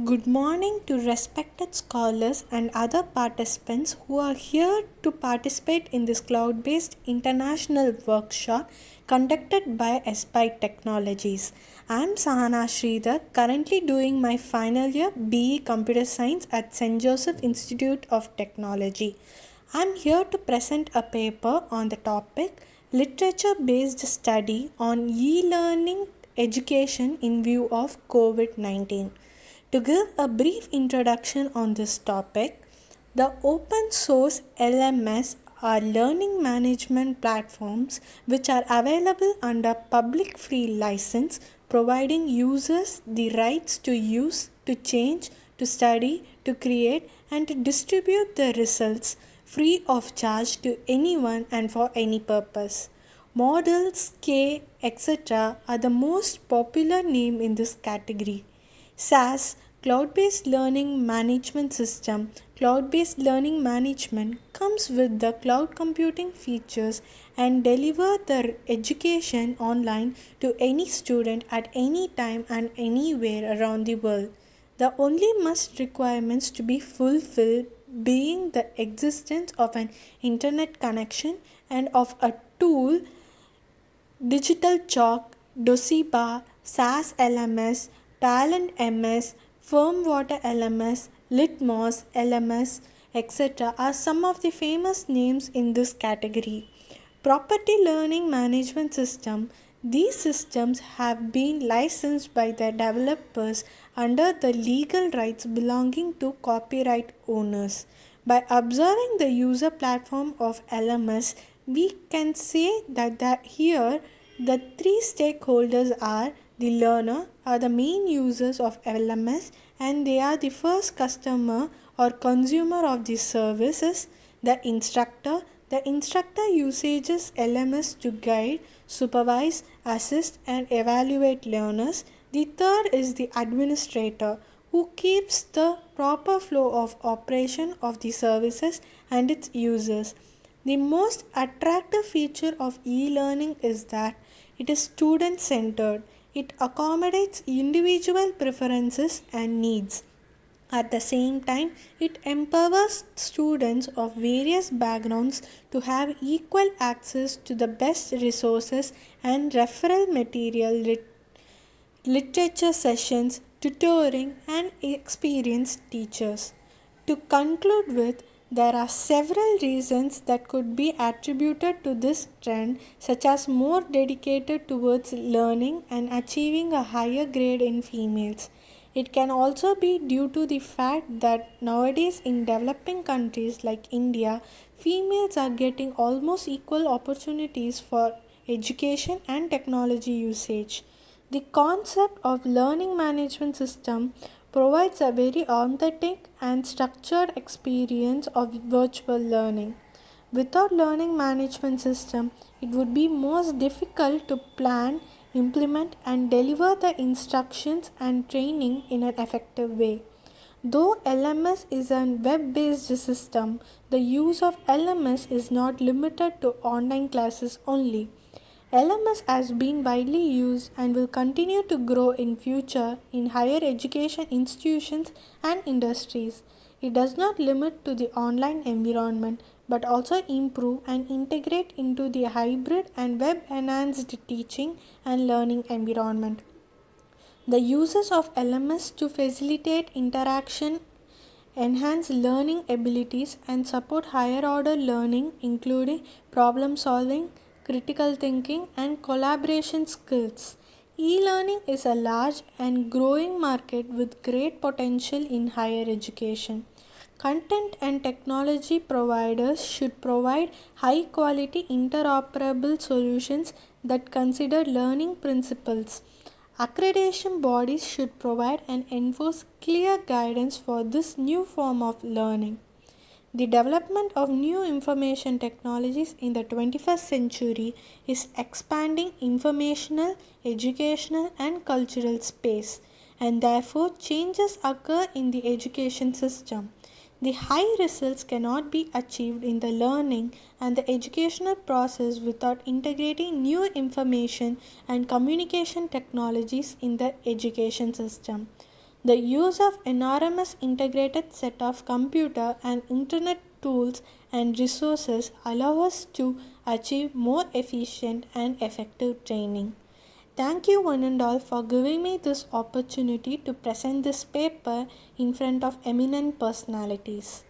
Good morning to respected scholars and other participants who are here to participate in this cloud based international workshop conducted by Aspire Technologies. I am Sahana Sridhar, currently doing my final year BE Computer Science at St. Joseph Institute of Technology. I am here to present a paper on the topic Literature based study on e learning education in view of COVID 19. To give a brief introduction on this topic, the open source LMS are learning management platforms which are available under public free license, providing users the rights to use, to change, to study, to create, and to distribute the results free of charge to anyone and for any purpose. Models, K, etc. are the most popular name in this category. SaaS, Cloud Based Learning Management System. Cloud based learning management comes with the cloud computing features and deliver the education online to any student at any time and anywhere around the world. The only must requirements to be fulfilled being the existence of an internet connection and of a tool Digital Chalk, Doceba, SAS LMS, Talent MS, Firmwater LMS, Litmos LMS, etc. are some of the famous names in this category. Property Learning Management System. These systems have been licensed by the developers under the legal rights belonging to copyright owners. By observing the user platform of LMS, we can say that here the three stakeholders are the learner are the main users of LMS and they are the first customer or consumer of the services. The instructor usages LMS to guide, supervise, assist and evaluate learners. The third is the administrator who keeps the proper flow of operation of the services and its users. The most attractive feature of e-learning is that it is student centered. It accommodates individual preferences and needs. At the same time, it empowers students of various backgrounds to have equal access to the best resources and referral material, literature sessions, tutoring, and experienced teachers. To conclude with, there are several reasons that could be attributed to this trend, such as more dedicated towards learning and achieving a higher grade in females. It can also be due to the fact that nowadays in developing countries like India, females are getting almost equal opportunities for education and technology usage. The concept of learning management system provides a very authentic and structured experience of virtual learning. Without learning management system, it would be most difficult to plan, implement and deliver the instructions and training in an effective way. Though LMS is a web based system, the use of LMS is not limited to online classes only. LMS has been widely used and will continue to grow in future in higher education institutions and industries. It does not limit to the online environment but also improve and integrate into the hybrid and web enhanced teaching and learning environment. The uses of LMS to facilitate interaction, enhance learning abilities, and support higher order learning, including problem solving, critical thinking, and collaboration skills. E learning is a large and growing market with great potential in higher education. Content and technology providers should provide high quality interoperable solutions that consider learning principles. Accreditation bodies should provide and enforce clear guidance for this new form of learning. The development of new information technologies in the 21st century is expanding informational, educational, and cultural space, and therefore changes occur in the education system. The high results cannot be achieved in the learning and the educational process without integrating new information and communication technologies in the education system. The use of enormous integrated set of computer and internet tools and resources allow us to achieve more efficient and effective training. Thank you one and all for giving me this opportunity to present this paper in front of eminent personalities.